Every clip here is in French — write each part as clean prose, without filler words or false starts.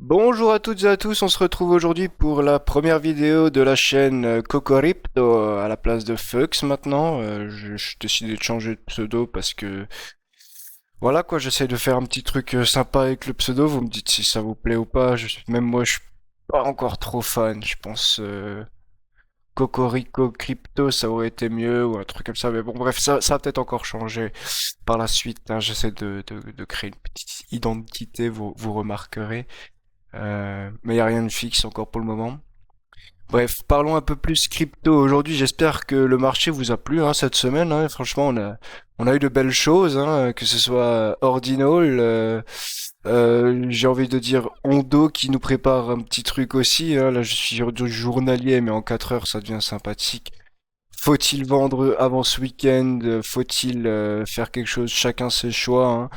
Bonjour à toutes et à tous, on se retrouve aujourd'hui pour la première vidéo de la chaîne Cocoript à la place de Fux maintenant. Je décidé de changer de pseudo parce que voilà quoi, j'essaie de faire un petit truc sympa avec le pseudo, vous me dites si ça vous plaît ou pas. Même moi je suis pas encore trop fan, je pense Cocorico Crypto ça aurait été mieux ou un truc comme ça, mais bon bref, ça va peut-être encore changer par la suite, hein. J'essaie de créer une petite identité, vous remarquerez. Mais il n'y a rien de fixe encore pour le moment. Bref, parlons un peu plus crypto aujourd'hui. J'espère que le marché vous a plu hein, cette semaine, hein. Franchement, on a eu de belles choses, hein, que ce soit Ordinal, j'ai envie de dire Ondo qui nous prépare un petit truc aussi, hein. Là, je suis sur du journalier, mais en 4 heures, ça devient sympathique. Faut-il vendre avant ce week-end? Faut-il faire quelque chose? Chacun ses choix, hein.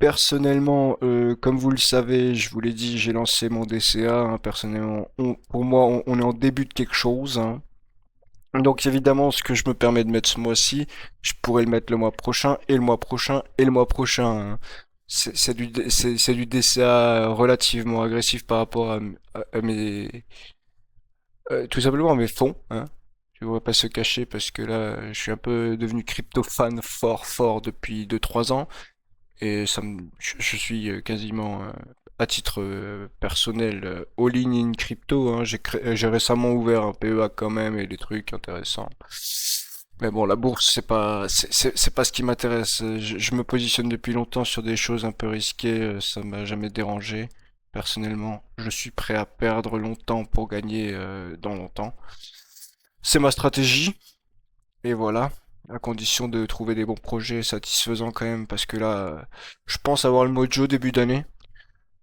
Personnellement, comme vous le savez, je vous l'ai dit, j'ai lancé mon DCA, hein. Personnellement, pour moi, on est en début de quelque chose, hein. Donc évidemment, ce que je me permets de mettre ce mois-ci, je pourrais le mettre le mois prochain, et le mois prochain, et le mois prochain, hein. C'est du DCA relativement agressif par rapport à mes... tout simplement à mes fonds, hein. Je ne vais pas se cacher parce que là, je suis un peu devenu crypto fan fort depuis 2 3 ans. Et je suis quasiment à titre personnel all-in in crypto, hein. J'ai récemment ouvert un PEA quand même et des trucs intéressants. Mais bon, la bourse, c'est pas ce qui m'intéresse. Je me positionne depuis longtemps sur des choses un peu risquées. Ça m'a jamais dérangé. Personnellement, je suis prêt à perdre longtemps pour gagner dans longtemps. C'est ma stratégie. Et voilà, à condition de trouver des bons projets satisfaisants quand même, parce que là, je pense avoir le mojo début d'année.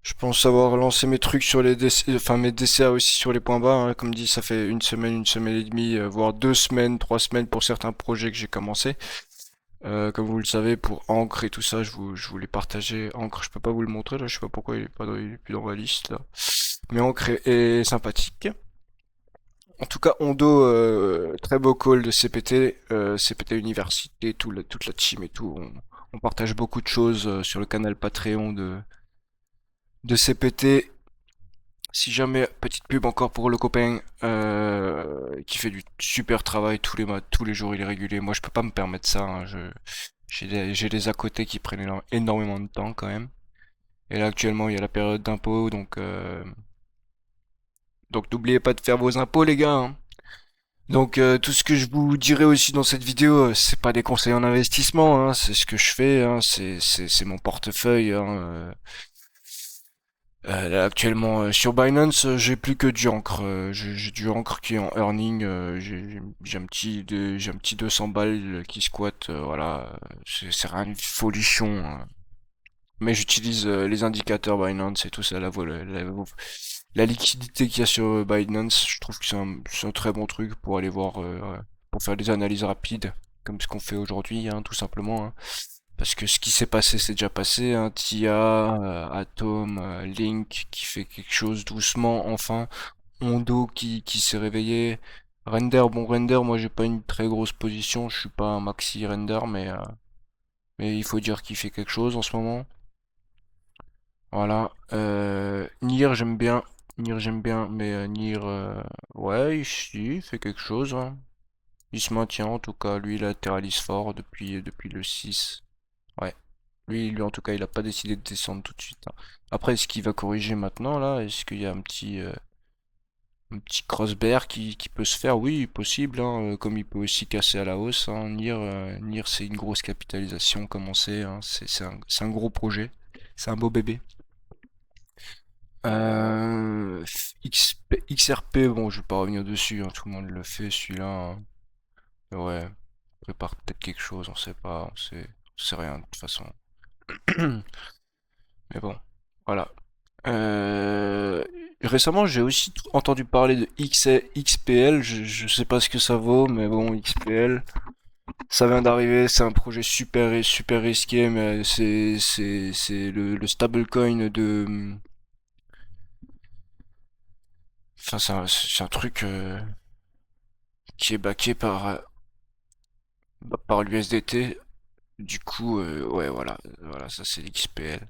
Je pense avoir lancé mes trucs sur les DC, enfin mes DCA aussi sur les points bas, hein. Comme dit, ça fait une semaine et demie, voire 2 semaines, 3 semaines pour certains projets que j'ai commencé. Comme vous le savez, pour Ancre et tout ça, je vous l'ai partagé. Ancre, je peux pas vous le montrer là, je sais pas pourquoi il est plus dans ma liste là. Mais Ancre est sympathique. En tout cas, Ondo, très beau call de CPT, CPT Université, toute la team et tout. On partage beaucoup de choses sur le canal Patreon de CPT. Si jamais, petite pub encore pour le copain qui fait du super travail tous les jours, il est régulier. Moi, je peux pas me permettre ça, hein. J'ai des à côté qui prennent énormément de temps quand même. Et là, actuellement, il y a la période d'impôt, donc n'oubliez pas de faire vos impôts, les gars, hein. Donc tout ce que je vous dirai aussi dans cette vidéo, c'est pas des conseils en investissement, hein, c'est ce que je fais, hein, c'est mon portefeuille, hein. Là, actuellement sur Binance, j'ai plus que du Ancre, j'ai du Ancre qui est en earning, j'ai un petit 200 balles qui squatte, voilà, c'est rien de folichon, hein. Mais j'utilise les indicateurs Binance et tout ça, là, voilà, la liquidité qu'il y a sur Binance, je trouve que c'est un très bon truc pour aller voir, pour faire des analyses rapides, comme ce qu'on fait aujourd'hui, hein, tout simplement, hein. Parce que ce qui s'est passé, c'est déjà passé, hein. TIA, Atom, Link qui fait quelque chose doucement, enfin. Hondo qui s'est réveillé. Render, bon Render, moi j'ai pas une très grosse position, je suis pas un maxi Render, mais il faut dire qu'il fait quelque chose en ce moment. Voilà. Nier, j'aime bien. Nier, j'aime bien, mais Nier, ouais, il fait quelque chose, hein. Il se maintient, en tout cas. Lui, il latéralise fort depuis le 6. Ouais. Lui, en tout cas, il a pas décidé de descendre tout de suite, hein. Après, est-ce qu'il va corriger maintenant, là? Est-ce qu'il y a un petit cross-bear qui peut se faire? Oui, possible, hein, comme il peut aussi casser à la hausse, hein. Nier, c'est une grosse capitalisation, comme on sait, hein. C'est un gros projet. C'est un beau bébé. XRP, bon, je vais pas revenir dessus, hein, tout le monde le fait celui-là, hein. Mais ouais, prépare peut-être quelque chose, on sait pas, on sait rien de toute façon. Mais bon, voilà. Euh, Récemment, j'ai aussi entendu parler de XPL, je sais pas ce que ça vaut, mais bon, XPL, ça vient d'arriver, c'est un projet super risqué, mais c'est le stablecoin de... Enfin, c'est un truc qui est backé par l'USDT. Du coup, ouais, voilà, ça c'est l'XPL.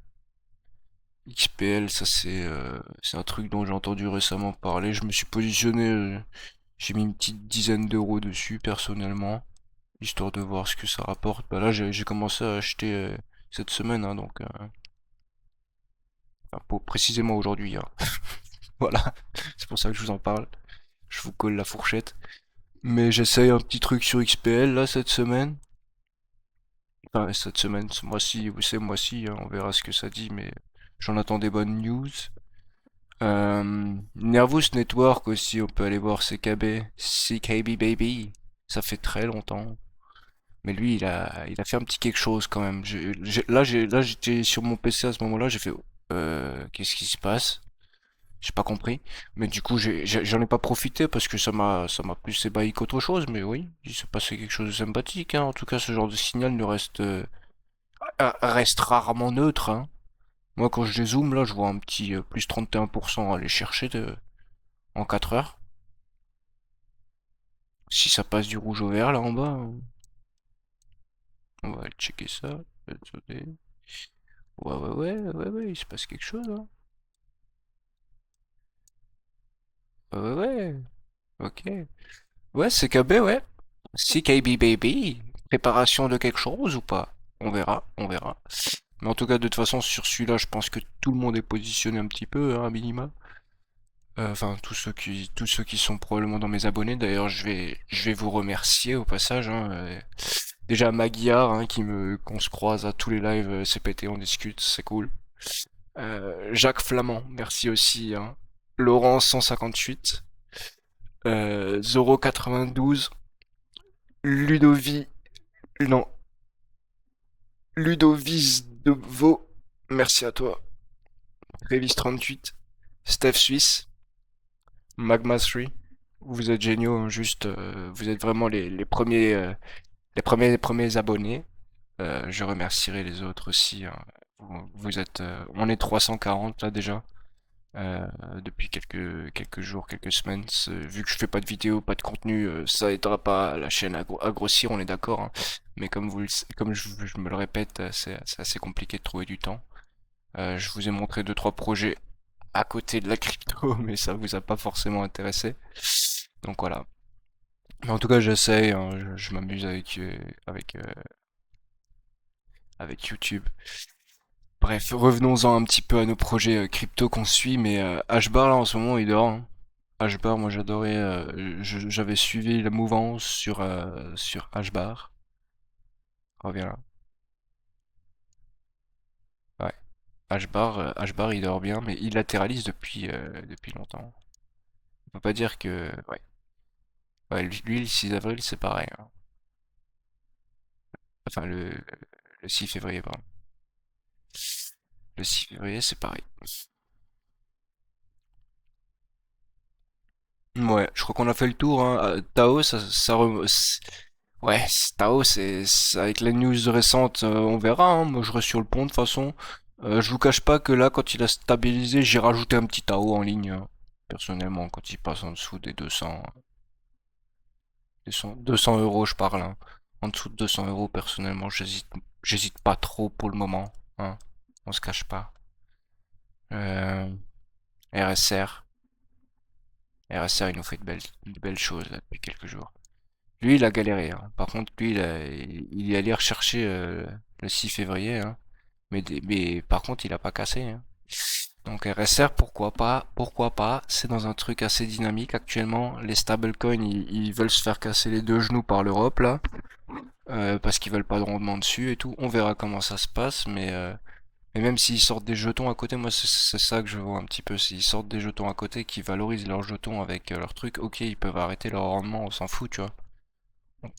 XPL, ça c'est un truc dont j'ai entendu récemment parler. Je me suis positionné, j'ai mis une petite dizaine d'euros dessus personnellement, histoire de voir ce que ça rapporte. Bah là j'ai commencé à acheter cette semaine, hein, donc enfin, précisément aujourd'hui, hein. Voilà, c'est pour ça que je vous en parle. Je vous colle la fourchette. Mais j'essaye un petit truc sur XPL là cette semaine. Enfin cette semaine, ce mois-ci, vous savez, mois-ci, hein, on verra ce que ça dit, mais j'en attends des bonnes news. Nervous Network aussi, on peut aller voir CKB, CKB Baby. Ça fait très longtemps. Mais lui, il a fait un petit quelque chose quand même. Là, j'étais sur mon PC à ce moment-là, j'ai fait, qu'est-ce qui se passe? J'ai pas compris. Mais du coup, j'en ai pas profité parce que ça m'a plus ébahi qu'autre chose. Mais oui, il s'est passé quelque chose de sympathique, hein. En tout cas, ce genre de signal ne reste, reste rarement neutre, hein. Moi, quand je dézoome, là, je vois un petit plus 31% aller chercher en 4 heures. Si ça passe du rouge au vert là en bas, on va aller checker ça. Attendez. Ouais, il se passe quelque chose là. Ouais. Ok. Ouais, CKB, ouais. CKB baby. Préparation de quelque chose ou pas? On verra. Mais en tout cas, de toute façon, sur celui-là, je pense que tout le monde est positionné un petit peu, hein, à minima. Enfin, tous ceux qui sont probablement dans mes abonnés. D'ailleurs, je vais vous remercier au passage, hein. Déjà Maguiar, hein, qu'on se croise à tous les lives CPT, on discute, c'est cool. Jacques Flamand, merci aussi, hein. Laurent 158, Zoro 92, Ludovic, non, Ludovis de Vaux, merci à toi. Révis 38, Steph Suisse, Magma 3, vous êtes géniaux, hein, juste, vous êtes vraiment les premiers abonnés. Je remercierai les autres aussi, hein. Vous êtes, on est 340 là déjà. euh, Depuis quelques jours, quelques semaines. Vu que je fais pas de vidéo, pas de contenu, ça aidera pas la chaîne à grossir, on est d'accord, hein. Mais comme je me le répète, c'est assez compliqué de trouver du temps. Je vous ai montré deux trois projets à côté de la crypto, mais ça vous a pas forcément intéressé. Donc voilà. Mais en tout cas, j'essaye, hein, je m'amuse avec, avec YouTube. Bref, revenons-en un petit peu à nos projets crypto qu'on suit, mais Hbar là en ce moment il dort, hein. Hbar, moi j'adorais, j'avais suivi la mouvance sur Hbar. Reviens là. Ouais. Hbar il dort bien, mais il latéralise depuis longtemps. On peut pas dire que. Ouais. Ouais, lui, le 6 avril c'est pareil, hein. Enfin le 6 février, pardon. Le 6 février c'est pareil. Ouais, je crois qu'on a fait le tour, hein. Tao, ouais, Tao, avec les news récentes, on verra, hein. Moi, je reste sur le pont de toute façon. Je vous cache pas que là, quand il a stabilisé, j'ai rajouté un petit Tao en ligne, hein. Personnellement, quand il passe en dessous des 200 euros, je parle, hein. En dessous de 200 euros, personnellement, j'hésite pas trop pour le moment, hein. On se cache pas. Euh, RSR, RSR, il nous fait de belles choses là depuis quelques jours. Lui, il a galéré, hein. Par contre, lui, il est allé rechercher le 6 février, hein. Mais par contre, il a pas cassé, hein. Donc RSR, pourquoi pas. C'est dans un truc assez dynamique actuellement. Les stablecoins, ils veulent se faire casser les deux genoux par l'Europe là, parce qu'ils veulent pas de rendement dessus et tout. On verra comment ça se passe, mais même s'ils sortent des jetons à côté, moi c'est ça que je vois un petit peu. S'ils sortent des jetons à côté qui valorisent leurs jetons avec leur truc, ok, ils peuvent arrêter leur rendement, on s'en fout, tu vois.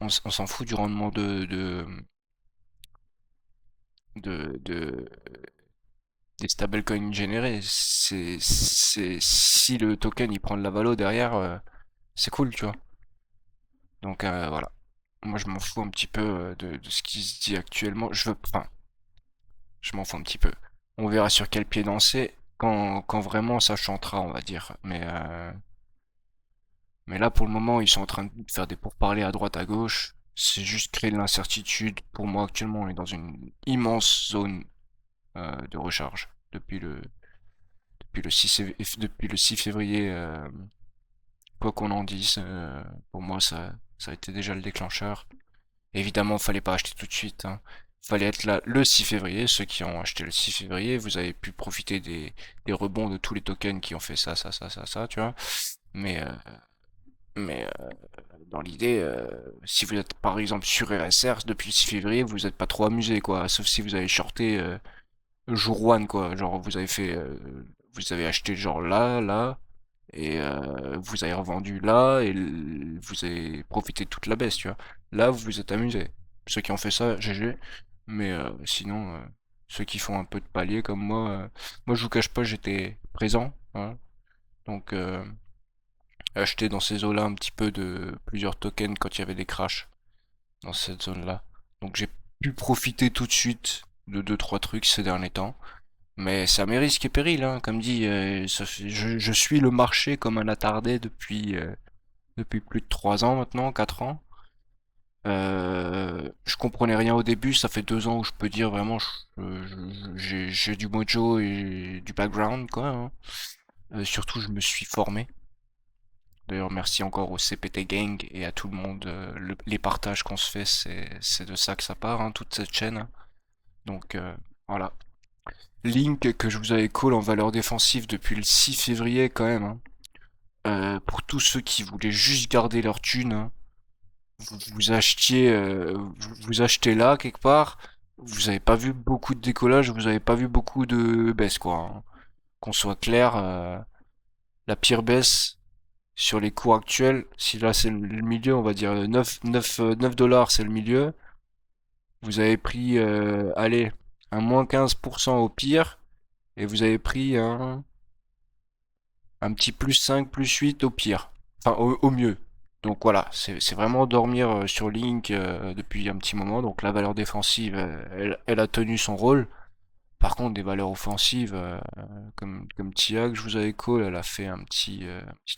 On s'en fout du rendement de des stablecoins générés. Si le token il prend de la valo derrière, c'est cool, tu vois. Donc voilà. Moi je m'en fous un petit peu de ce qui se dit actuellement. Enfin, je m'en fous un petit peu. On verra sur quel pied danser quand vraiment ça chantera, on va dire. Mais là pour le moment ils sont en train de faire des pourparlers à droite à gauche. C'est juste créer de l'incertitude. Pour moi actuellement on est dans une immense zone de recharge depuis le depuis le 6 février, quoi qu'on en dise, pour moi ça a été déjà le déclencheur. Évidemment, fallait pas acheter tout de suite, hein. Fallait être là le 6 février. Ceux qui ont acheté le 6 février, vous avez pu profiter des rebonds de tous les tokens qui ont fait ça, tu vois. Mais, euh, mais dans l'idée, si vous êtes par exemple sur RSR depuis le 6 février, vous n'êtes pas trop amusé, quoi. Sauf si vous avez shorté jour one, quoi. Genre, vous avez acheté genre là, et vous avez revendu là, et vous avez profité de toute la baisse, tu vois. Là, vous vous êtes amusé. Ceux qui ont fait ça, GG. Mais sinon, ceux qui font un peu de palier comme moi, moi je vous cache pas, j'étais présent, hein. Donc, acheter dans ces eaux-là un petit peu de plusieurs tokens quand il y avait des crashs dans cette zone-là. Donc j'ai pu profiter tout de suite de deux trois trucs ces derniers temps. Mais c'est à mes risques et périls, hein. Comme dit, je suis le marché comme un attardé depuis plus de 3 ans maintenant, 4 ans. Je comprenais rien au début, ça fait 2 ans où je peux dire vraiment j'ai du mojo et du background, quoi, hein. Surtout je me suis formé. D'ailleurs merci encore au CPT Gang et à tout le monde. Les partages qu'on se fait, c'est de ça que ça part, hein, toute cette chaîne, hein. Donc voilà. Link que je vous avais call en valeur défensive depuis le 6 février quand même, hein. Pour tous ceux qui voulaient juste garder leur thune, hein, vous achetez là quelque part, vous avez pas vu beaucoup de décollage, vous avez pas vu beaucoup de baisse, quoi, hein. Qu'on soit clair, la pire baisse sur les cours actuels, si là c'est le milieu, on va dire 9 dollars c'est le milieu, vous avez pris, allez, un moins 15% au pire, et vous avez pris un petit plus 5, plus 8 au pire. Enfin, au mieux. Donc voilà, c'est vraiment dormir sur Link depuis un petit moment. Donc la valeur défensive, elle a tenu son rôle. Par contre, des valeurs offensives, comme Tia, que je vous avais call, elle a fait un petit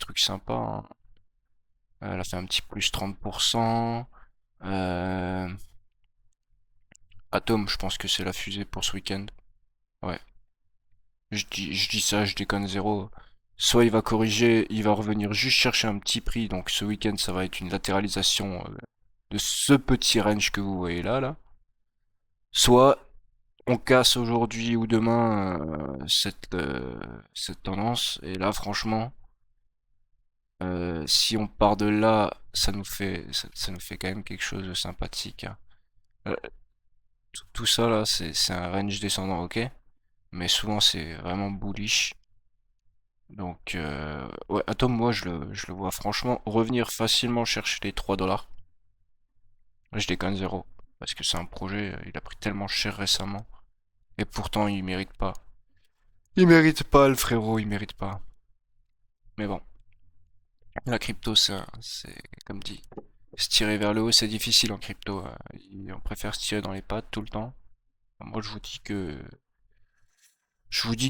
truc sympa, hein. Elle a fait un petit plus 30%. Euh, Atom, je pense que c'est la fusée pour ce week-end. Ouais. Je dis ça, je déconne zéro. Soit il va corriger, il va revenir juste chercher un petit prix, donc ce week-end ça va être une latéralisation de ce petit range que vous voyez là. Soit on casse aujourd'hui ou demain cette tendance, et là franchement, si on part de là, ça nous fait quand même quelque chose de sympathique, hein. Euh, tout ça là, c'est un range descendant, ok, mais souvent c'est vraiment bullish. Donc, ouais, Atom, moi, je le vois franchement revenir facilement chercher les 3 dollars. Là, je déconne zéro. Parce que c'est un projet, il a pris tellement cher récemment. Et pourtant, il mérite pas. Il mérite pas, le frérot, il mérite pas. Mais bon, la crypto, c'est comme dit, se tirer vers le haut, c'est difficile en crypto, hein. On préfère se tirer dans les pattes tout le temps. Moi, je vous dis que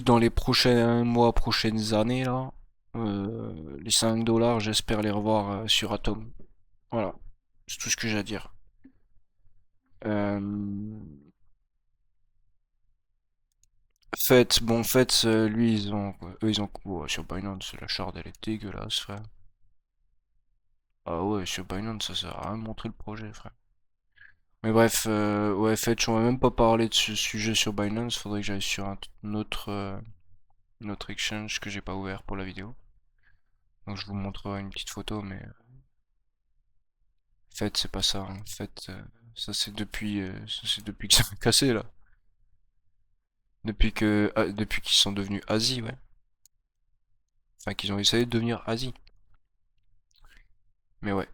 dans les prochains mois, prochaines années, là, les 5 dollars, j'espère les revoir sur Atom. Voilà, c'est tout ce que j'ai à dire. Euh... Faites, lui, ils ont, oh, sur Binance, la shard, elle est dégueulasse, frère. Ah ouais, sur Binance, ça sert à rien de montrer le projet, frère. Mais bref, ouais, Fetch, on va même pas parler de ce sujet sur Binance, faudrait que j'aille sur un autre exchange que j'ai pas ouvert pour la vidéo. Donc je vous montrerai une petite photo, mais Fetch, c'est pas ça, hein. Fetch, ça c'est depuis que ça a cassé, là. Depuis qu'ils sont devenus Asie, ouais. Enfin, qu'ils ont essayé de devenir Asie. Mais ouais.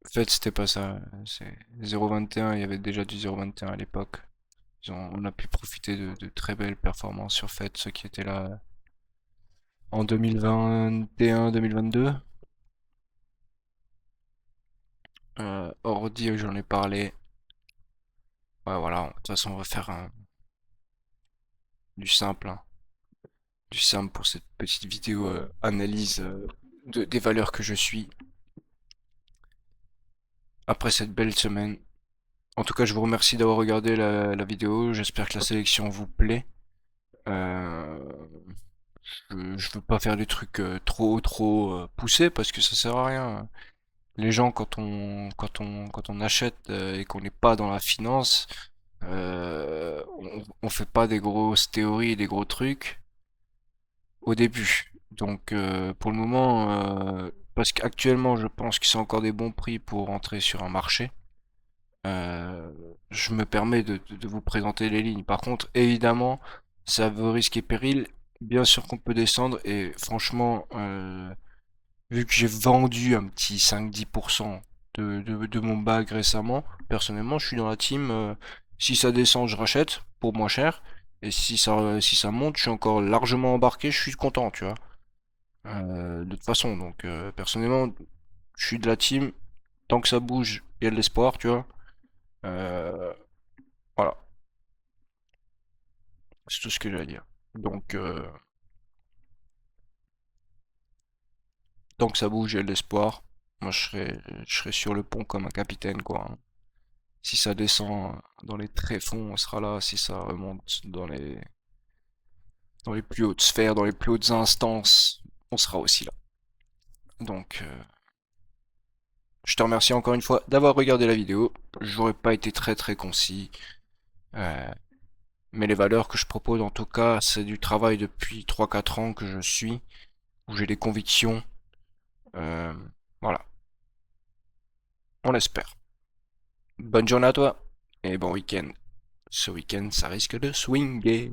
En fait, c'était pas ça. C'est 0,21, il y avait déjà du 0,21 à l'époque. On a pu profiter de très belles performances sur Fed, ceux qui étaient là en 2021-2022. Ordi, j'en ai parlé. Ouais, voilà, de toute façon, on va faire du simple, hein. Du simple pour cette petite vidéo analyse des valeurs que je suis après cette belle semaine. En tout cas, je vous remercie d'avoir regardé la vidéo. J'espère que la sélection vous plaît. Euh, Je veux pas faire des trucs trop poussés parce que ça sert à rien. Les gens, quand on achète et qu'on n'est pas dans la finance, on fait pas des grosses théories, des gros trucs au début. Donc pour le moment, parce qu'actuellement je pense que c'est encore des bons prix pour entrer sur un marché, euh, je me permets de vous présenter les lignes. Par contre, évidemment, ça veut risque et péril. Bien sûr qu'on peut descendre et franchement, vu que j'ai vendu un petit 5-10% de mon bag récemment, personnellement, je suis dans la team. Si ça descend, je rachète pour moins cher. Et si ça monte, je suis encore largement embarqué, je suis content, tu vois. De toute façon, donc personnellement, je suis de la team. Tant que ça bouge, il y a de l'espoir, tu vois. Euh, voilà, c'est tout ce que j'ai à dire. Donc, tant que ça bouge, il y a de l'espoir. Moi, je serai sur le pont comme un capitaine, quoi, hein. Si ça descend dans les tréfonds, on sera là. Si ça remonte dans les plus hautes sphères, dans les plus hautes instances, on sera aussi là. Donc, je te remercie encore une fois d'avoir regardé la vidéo. J'aurais pas été très concis, euh, mais les valeurs que je propose en tout cas, c'est du travail depuis 3-4 ans que je suis, où j'ai des convictions. Euh, voilà, on l'espère. Bonne journée à toi et bon week-end. Ce week-end, ça risque de swinguer.